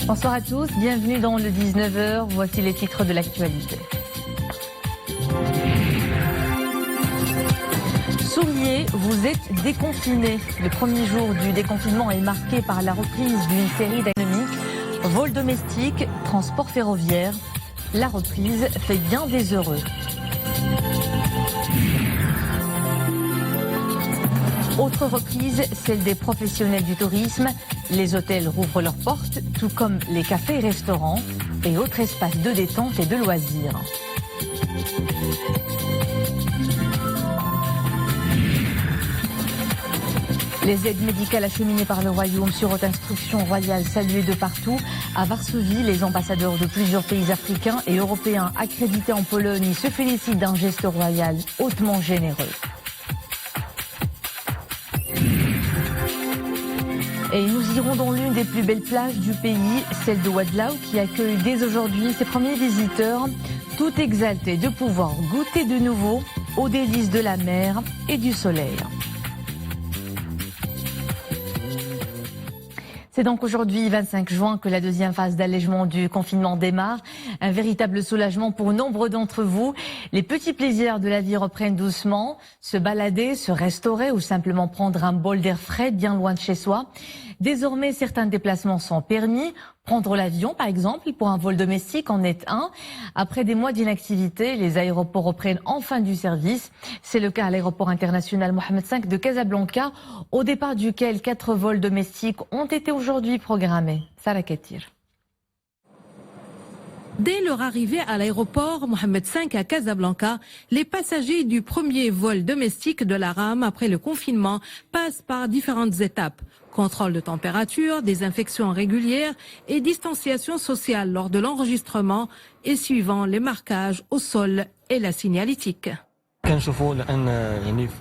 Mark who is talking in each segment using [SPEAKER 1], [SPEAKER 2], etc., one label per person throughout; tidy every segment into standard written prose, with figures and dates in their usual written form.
[SPEAKER 1] Bonsoir à tous, bienvenue dans le 19h. Voici les titres de l'actualité. Souriez, vous êtes déconfinés. Le premier jour du déconfinement est marqué par la reprise d'une série d'économiques, vols domestiques, transport ferroviaire. La reprise fait bien des heureux. Autre reprise, celle des professionnels du tourisme. Les hôtels rouvrent leurs portes, tout comme les cafés et restaurants et autres espaces de détente et de loisirs. Les aides médicales acheminées par le Royaume sur haute instruction royale saluées de partout. À Varsovie, les ambassadeurs de plusieurs pays africains et européens accrédités en Pologne se félicitent d'un geste royal hautement généreux. Et nous irons dans l'une des plus belles plages du pays, celle de Wadlaou, qui accueille dès aujourd'hui ses premiers visiteurs, tout exaltés de pouvoir goûter de nouveau aux délices de la mer et du soleil. C'est donc aujourd'hui, 25 juin, que la deuxième phase d'allègement du confinement démarre. Un véritable soulagement pour nombre d'entre vous. Les petits plaisirs de la vie reprennent doucement. Se balader, se restaurer ou simplement prendre un bol d'air frais bien loin de chez soi. Désormais, certains déplacements sont permis. Prendre l'avion, par exemple, pour un vol domestique en est un. Après des mois d'inactivité, les aéroports reprennent enfin du service. C'est le cas à l'aéroport international Mohamed V de Casablanca, au départ duquel 4 vols domestiques ont été aujourd'hui programmés. Sarah Katir.
[SPEAKER 2] Dès leur arrivée à l'aéroport Mohamed V à Casablanca, les passagers du premier vol domestique de la RAM après le confinement passent par différentes étapes. Contrôle de température, désinfection régulière et distanciation sociale lors de l'enregistrement et suivant les marquages au sol et la signalétique.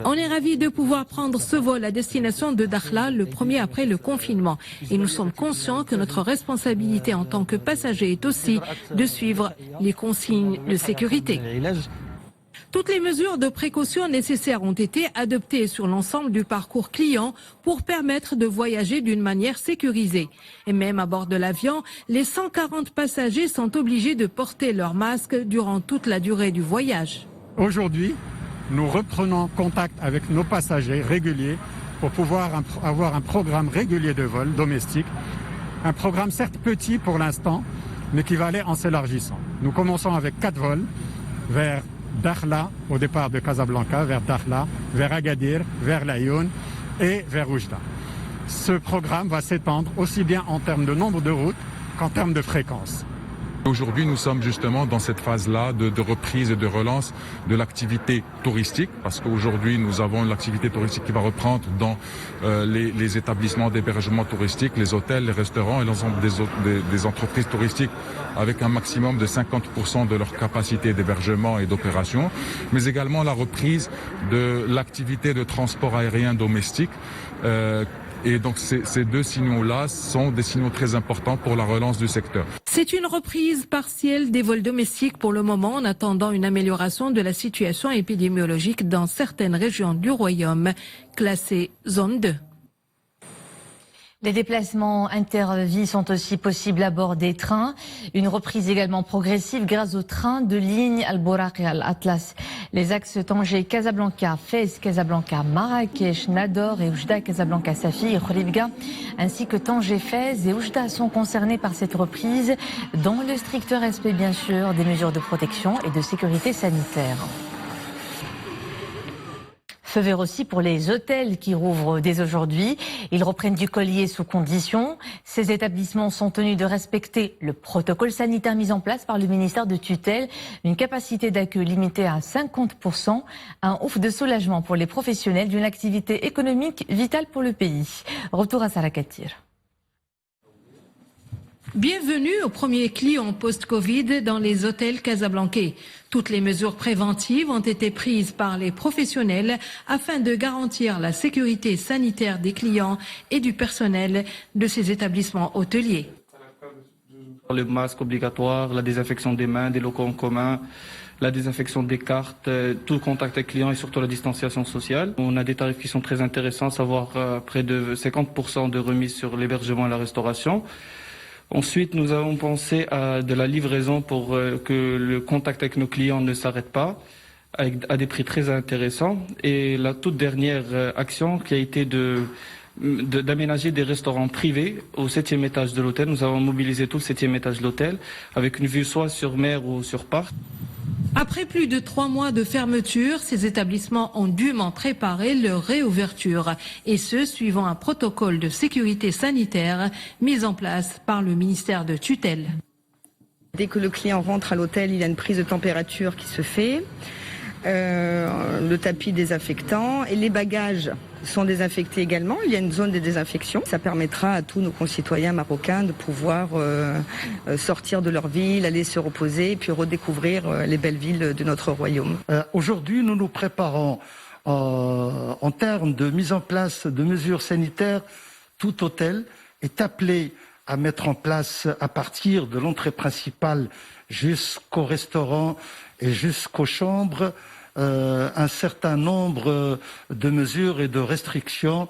[SPEAKER 2] On est ravis de pouvoir prendre ce vol à destination de Dakhla, le premier après le confinement. Et nous sommes conscients que notre responsabilité en tant que passagers est aussi de suivre les consignes de sécurité. Toutes les mesures de précaution nécessaires ont été adoptées sur l'ensemble du parcours client pour permettre de voyager d'une manière sécurisée. Et même à bord de l'avion, les 140 passagers sont obligés de porter leur masque durant toute la durée du voyage.
[SPEAKER 3] Aujourd'hui, nous reprenons contact avec nos passagers réguliers pour pouvoir avoir un programme régulier de vol domestique. Un programme certes petit pour l'instant, mais qui va aller en s'élargissant. Nous commençons avec 4 vols vers Dakhla, au départ de Casablanca, vers Dakhla, vers Agadir, vers Laayoune et vers Oujda. Ce programme va s'étendre aussi bien en termes de nombre de routes qu'en termes de fréquence.
[SPEAKER 4] Aujourd'hui, nous sommes justement dans cette phase-là de reprise et de relance de l'activité touristique, parce qu'aujourd'hui, nous avons l'activité touristique qui va reprendre dans les établissements d'hébergement touristique, les hôtels, les restaurants et l'ensemble des entreprises touristiques avec un maximum de 50% de leur capacité d'hébergement et d'opération, mais également la reprise de l'activité de transport aérien domestique. Et donc ces deux signaux-là sont des signaux très importants pour la relance du secteur.
[SPEAKER 2] C'est une reprise partielle des vols domestiques pour le moment en attendant une amélioration de la situation épidémiologique dans certaines régions du Royaume, classées zone 2.
[SPEAKER 1] Les déplacements intervies sont aussi possibles à bord des trains. Une reprise également progressive grâce aux trains de ligne Al-Bouraq et Al-Atlas. Les axes Tanger-Casablanca, Fès-Casablanca, Marrakech, Nador et Oujda-Casablanca-Safi et Khouribga, ainsi que Tanger-Fès et Oujda sont concernés par cette reprise, dans le strict respect bien sûr des mesures de protection et de sécurité sanitaire. Feu vert aussi pour les hôtels qui rouvrent dès aujourd'hui. Ils reprennent du collier sous conditions. Ces établissements sont tenus de respecter le protocole sanitaire mis en place par le ministère de tutelle. Une capacité d'accueil limitée à 50%. Un ouf de soulagement pour les professionnels d'une activité économique vitale pour le pays. Retour à Sarah Katir.
[SPEAKER 2] Bienvenue aux premiers clients post-Covid dans les hôtels casablancais. Toutes les mesures préventives ont été prises par les professionnels afin de garantir la sécurité sanitaire des clients et du personnel de ces établissements hôteliers.
[SPEAKER 5] Le masque obligatoire, la désinfection des mains, des locaux en commun, la désinfection des cartes, tout contact avec clients et surtout la distanciation sociale. On a des tarifs qui sont très intéressants, à savoir près de 50% de remise sur l'hébergement et la restauration. Ensuite, nous avons pensé à de la livraison pour que le contact avec nos clients ne s'arrête pas, à des prix très intéressants. Et la toute dernière action qui a été d'aménager des restaurants privés au 7e étage de l'hôtel. Nous avons mobilisé tout le 7e étage de l'hôtel avec une vue soit sur mer ou sur parc.
[SPEAKER 2] Après plus de 3 mois de fermeture, ces établissements ont dûment préparé leur réouverture. Et ce, suivant un protocole de sécurité sanitaire mis en place par le ministère de tutelle.
[SPEAKER 6] Dès que le client rentre à l'hôtel, il y a une prise de température qui se fait. Le tapis désinfectant et les bagages sont désinfectés également. Il y a une zone de désinfection. Ça permettra à tous nos concitoyens marocains de pouvoir sortir de leur ville, aller se reposer et puis redécouvrir les belles villes de notre royaume.
[SPEAKER 7] Aujourd'hui, nous nous préparons en termes de mise en place de mesures sanitaires. Tout hôtel est appelé à mettre en place à partir de l'entrée principale jusqu'au restaurant et jusqu'aux chambres un certain nombre de mesures et de restrictions.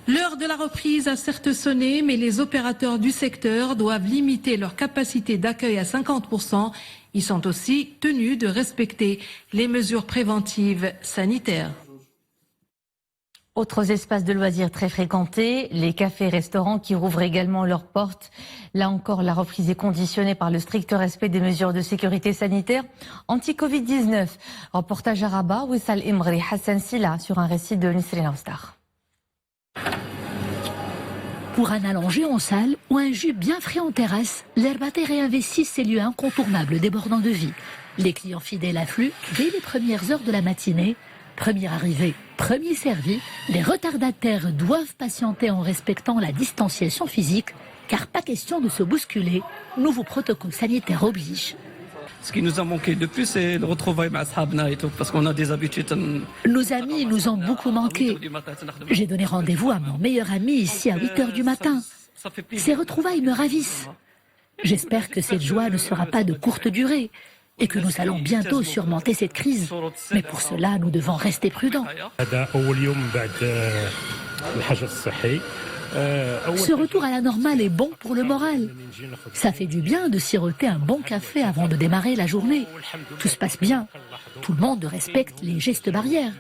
[SPEAKER 2] L'heure de la reprise a certes sonné, mais les opérateurs du secteur doivent limiter leur capacité d'accueil à 50%. Ils sont aussi tenus de respecter les mesures préventives sanitaires.
[SPEAKER 1] Autres espaces de loisirs très fréquentés, les cafés et restaurants qui rouvrent également leurs portes. Là encore, la reprise est conditionnée par le strict respect des mesures de sécurité sanitaire anti-Covid-19. Reportage à Rabat, Wissal Imri, Hassan Silla, sur un récit de Nisrina Ostar.
[SPEAKER 8] Pour un allongé en salle ou un jus bien frais en terrasse, l'Herbaté réinvestit ces lieux incontournables débordant de vie. Les clients fidèles affluent dès les premières heures de la matinée. Premier arrivé, premier servi, les retardataires doivent patienter en respectant la distanciation physique, car pas question de se bousculer, nouveau protocole sanitaire oblige.
[SPEAKER 9] Ce qui nous a manqué de plus, c'est le retrouvailles avec Ashabna et tout, parce qu'on a des habitudes.
[SPEAKER 8] Nos amis nous ont beaucoup manqué. J'ai donné rendez-vous à mon meilleur ami ici à 8h du matin. Ces retrouvailles me ravissent. J'espère que cette joie ne sera pas de courte durée et que nous allons bientôt surmonter cette crise. Mais pour cela, nous devons rester prudents. Ce retour à la normale est bon pour le moral. Ça fait du bien de siroter un bon café avant de démarrer la journée. Tout se passe bien. Tout le monde respecte les gestes barrières.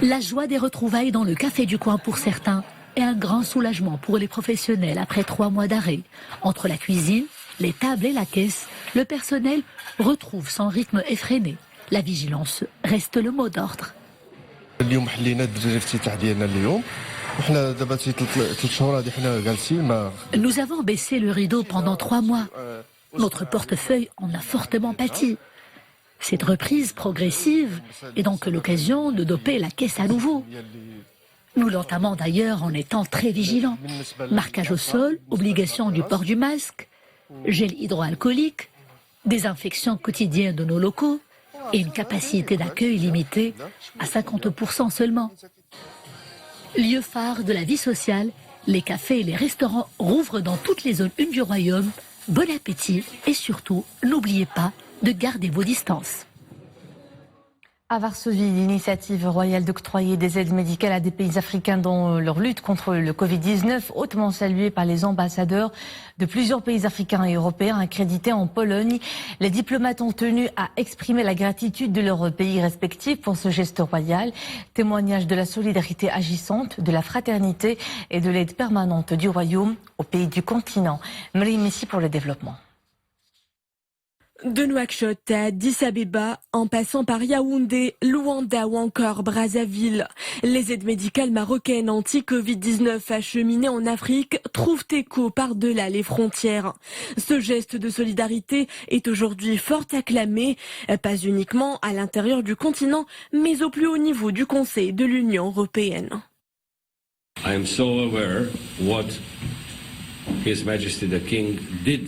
[SPEAKER 8] La joie des retrouvailles dans le café du coin pour certains et un grand soulagement pour les professionnels après 3 mois d'arrêt. Entre la cuisine, les tables et la caisse, le personnel retrouve son rythme effréné. La vigilance reste le mot d'ordre. Nous avons baissé le rideau pendant 3 mois. Notre portefeuille en a fortement pâti. Cette reprise progressive est donc l'occasion de doper la caisse à nouveau. Nous l'entamons d'ailleurs en étant très vigilants. Marquage au sol, obligation du port du masque, gel hydroalcoolique, désinfection quotidienne de nos locaux et une capacité d'accueil limitée à 50% seulement. Lieu phare de la vie sociale, les cafés et les restaurants rouvrent dans toutes les zones 1 du royaume. Bon appétit et surtout, n'oubliez pas de garder vos distances.
[SPEAKER 1] À Varsovie, l'initiative royale d'octroyer des aides médicales à des pays africains dans leur lutte contre le Covid-19, hautement saluée par les ambassadeurs de plusieurs pays africains et européens accrédités en Pologne. Les diplomates ont tenu à exprimer la gratitude de leurs pays respectifs pour ce geste royal, témoignage de la solidarité agissante, de la fraternité et de l'aide permanente du royaume aux pays du continent. Marie Messi pour le développement.
[SPEAKER 10] De Nouakchott à Addis Abeba, en passant par Yaoundé, Luanda ou encore Brazzaville, les aides médicales marocaines anti-Covid-19 acheminées en Afrique trouvent écho par-delà les frontières. Ce geste de solidarité est aujourd'hui fort acclamé, pas uniquement à l'intérieur du continent, mais au plus haut niveau du Conseil de l'Union européenne.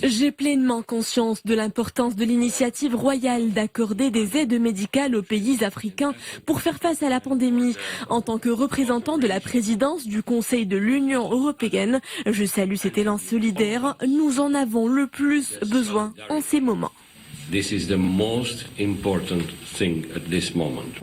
[SPEAKER 10] J'ai pleinement conscience de l'importance de l'initiative royale d'accorder des aides médicales aux pays africains pour faire face à la pandémie. En tant que représentant de la présidence du Conseil de l'Union européenne, je salue cet élan solidaire. Nous en avons le plus besoin en ces moments.
[SPEAKER 11] This is the most important thing at this moment.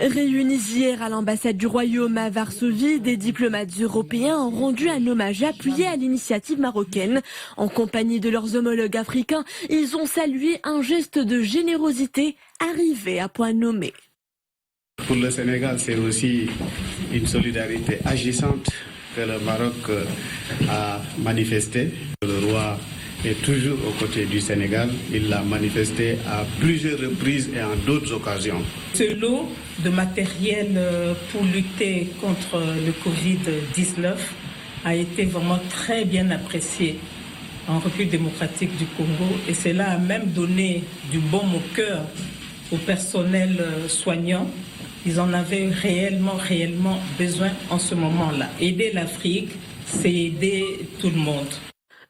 [SPEAKER 10] Réunis hier à l'ambassade du Royaume à Varsovie, des diplomates européens ont rendu un hommage appuyé à l'initiative marocaine. En compagnie de leurs homologues africains, ils ont salué un geste de générosité arrivé à point nommé.
[SPEAKER 12] Pour le Sénégal, c'est aussi une solidarité agissante que le Maroc a manifestée. Le roi est toujours aux côtés du Sénégal. Il l'a manifesté à plusieurs reprises et en d'autres occasions.
[SPEAKER 13] Ce lot de matériel pour lutter contre le Covid-19 a été vraiment très bien apprécié en République démocratique du Congo et cela a même donné du baume au cœur au personnel soignant. Ils en avaient réellement besoin en ce moment-là. Aider l'Afrique, c'est aider tout le monde.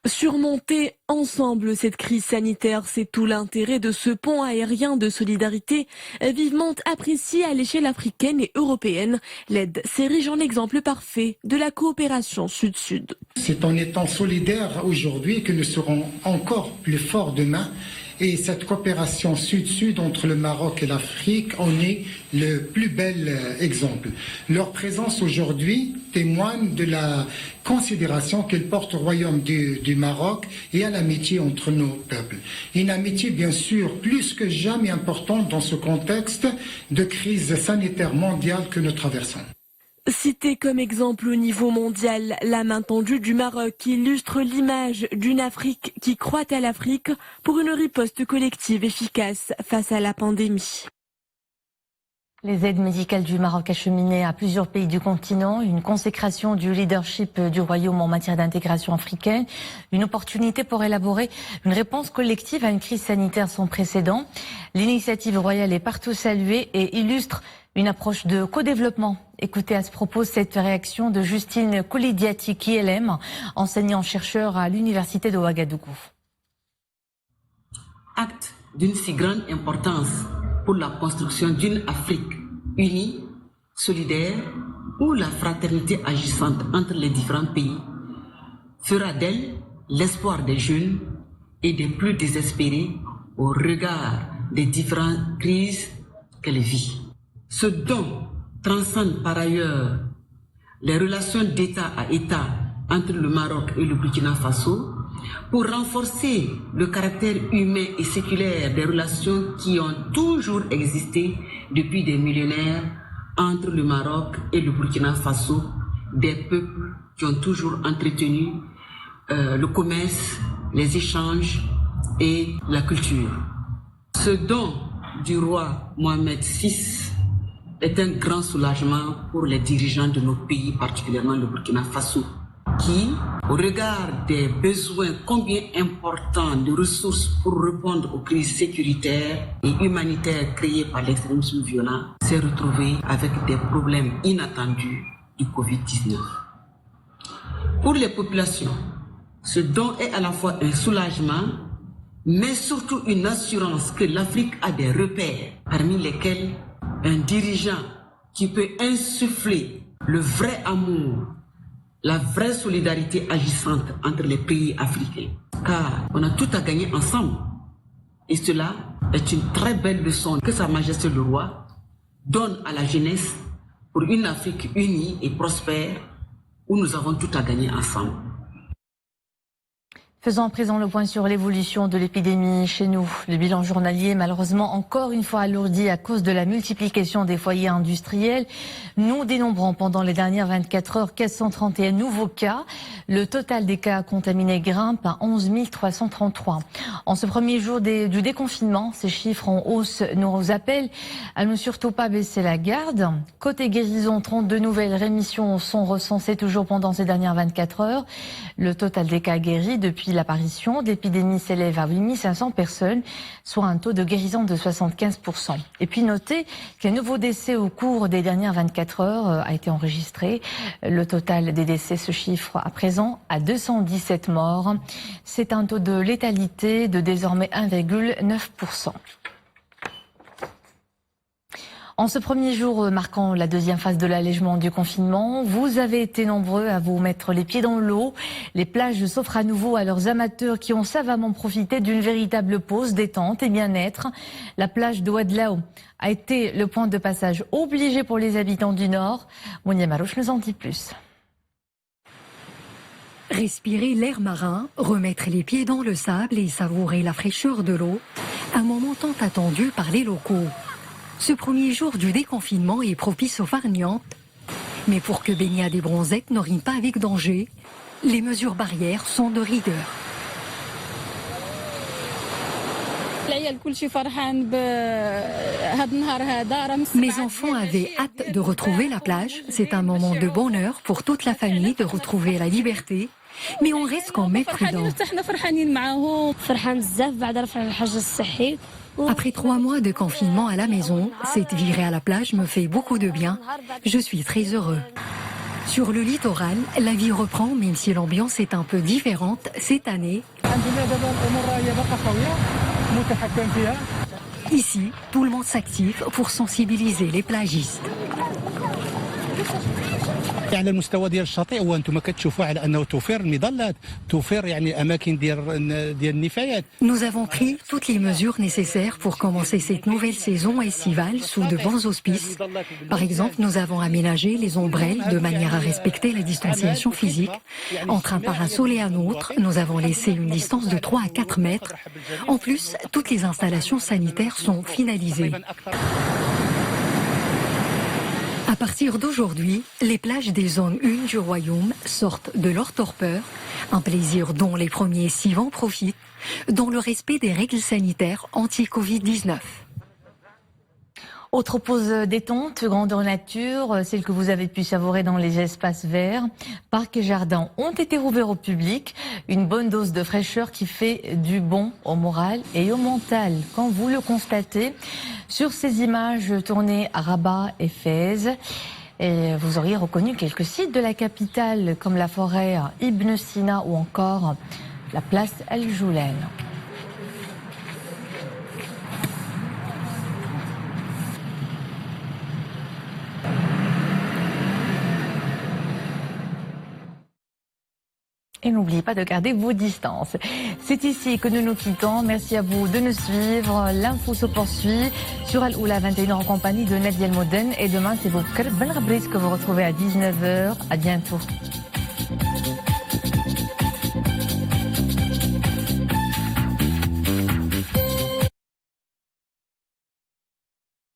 [SPEAKER 10] Surmonter ensemble cette crise sanitaire, c'est tout l'intérêt de ce pont aérien de solidarité, vivement apprécié à l'échelle africaine et européenne. L'aide s'érige en exemple parfait de la coopération sud-sud.
[SPEAKER 14] C'est en étant solidaires aujourd'hui que nous serons encore plus forts demain. Et cette coopération sud-sud entre le Maroc et l'Afrique en est le plus bel exemple. Leur présence aujourd'hui témoigne de la considération qu'ils portent au royaume du Maroc et à l'amitié entre nos peuples. Une amitié bien sûr plus que jamais importante dans ce contexte de crise sanitaire mondiale que nous traversons.
[SPEAKER 10] Cité comme exemple au niveau mondial, la main tendue du Maroc illustre l'image d'une Afrique qui croit à l'Afrique pour une riposte collective efficace face à la pandémie.
[SPEAKER 1] Les aides médicales du Maroc acheminées à plusieurs pays du continent, une consécration du leadership du Royaume en matière d'intégration africaine, une opportunité pour élaborer une réponse collective à une crise sanitaire sans précédent. L'initiative royale est partout saluée et illustre une approche de co-développement. Écoutez à ce propos cette réaction de Justine Koulidiati, ILM, enseignant-chercheur à l'université de Ouagadougou.
[SPEAKER 15] Acte d'une si grande importance pour la construction d'une Afrique unie, solidaire, où la fraternité agissante entre les différents pays fera d'elle l'espoir des jeunes et des plus désespérés au regard des différentes crises qu'elle vit. Ce dont transcende par ailleurs les relations d'État à État entre le Maroc et le Burkina Faso pour renforcer le caractère humain et séculaire des relations qui ont toujours existé depuis des millénaires entre le Maroc et le Burkina Faso, des peuples qui ont toujours entretenu le commerce, les échanges et la culture. Ce don du roi Mohamed VI est un grand soulagement pour les dirigeants de nos pays, particulièrement le Burkina Faso, qui, au regard des besoins combien importants de ressources pour répondre aux crises sécuritaires et humanitaires créées par l'extrémisme violent, s'est retrouvé avec des problèmes inattendus du Covid-19. Pour les populations, ce don est à la fois un soulagement, mais surtout une assurance que l'Afrique a des repères, parmi lesquels un dirigeant qui peut insuffler le vrai amour, la vraie solidarité agissante entre les pays africains. Car on a tout à gagner ensemble. Et cela est une très belle leçon que Sa Majesté le Roi donne à la jeunesse pour une Afrique unie et prospère où nous avons tout à gagner ensemble.
[SPEAKER 1] Faisons à présent le point sur l'évolution de l'épidémie chez nous. Le bilan journalier est malheureusement encore une fois alourdi à cause de la multiplication des foyers industriels. Nous dénombrons pendant les dernières 24 heures 431 nouveaux cas. Le total des cas contaminés grimpe à 11 333. En ce premier jour du déconfinement, ces chiffres en hausse nous appellent à ne surtout pas baisser la garde. Côté guérison, 32 nouvelles rémissions sont recensées toujours pendant ces dernières 24 heures. Le total des cas guéris depuis l'apparition de l'épidémie s'élève à 8500 personnes, soit un taux de guérison de 75%. Et puis notez qu'un nouveau décès au cours des dernières 24 heures a été enregistré. Le total des décès se chiffre à présent à 217 morts. C'est un taux de létalité de désormais 1,9%. En ce premier jour marquant la deuxième phase de l'allègement du confinement, vous avez été nombreux à vous mettre les pieds dans l'eau. Les plages s'offrent à nouveau à leurs amateurs qui ont savamment profité d'une véritable pause détente et bien-être. La plage de Ouadlaou a été le point de passage obligé pour les habitants du Nord. Mounia Marouche nous en dit plus.
[SPEAKER 16] Respirer l'air marin, remettre les pieds dans le sable et savourer la fraîcheur de l'eau, un moment tant attendu par les locaux. Ce premier jour du déconfinement est propice aux farnientes. Mais pour que baignade et bronzette ne riment pas avec danger, les mesures barrières sont de rigueur. Mes enfants avaient hâte de retrouver la plage. C'est un moment de bonheur pour toute la famille de retrouver la liberté. Mais on reste quand même prudent. Après 3 mois de confinement à la maison, cette virée à la plage me fait beaucoup de bien. Je suis très heureux. Sur le littoral, la vie reprend, même si l'ambiance est un peu différente cette année. Ici, tout le monde s'active pour sensibiliser les plagistes.
[SPEAKER 17] على المستوى ديال الشاطئ وانتم كتشوفوا على انه توفير المظلات توفير يعني اماكن ديال النفايات.
[SPEAKER 16] Nous avons pris toutes les mesures nécessaires pour commencer cette nouvelle saison estivale sous de bons auspices. Par exemple, nous avons aménagé les ombrelles de manière à respecter la distanciation physique. Entre un parasol et un autre, nous avons laissé une distance de 3 à 4 mètres. En plus, toutes les installations sanitaires sont finalisées. À partir d'aujourd'hui, les plages des zones 1 du royaume sortent de leur torpeur, un plaisir dont les premiers civents profitent, dans le respect des règles sanitaires anti-Covid-19.
[SPEAKER 1] Autre pause détente, grandeur nature, celle que vous avez pu savourer dans les espaces verts. Parcs et jardins ont été rouverts au public. Une bonne dose de fraîcheur qui fait du bon au moral et au mental, quand vous le constatez sur ces images tournées à Rabat et Fès. Et vous auriez reconnu quelques sites de la capitale, comme la forêt Ibn Sina ou encore la place El Joulen. Et n'oubliez pas de garder vos distances. C'est ici que nous nous quittons. Merci à vous de nous suivre. L'info se poursuit sur Al Oula 21h en compagnie de Nadia El Moden. Et demain, c'est vos Ben Rabris que vous retrouvez à 19h. À bientôt.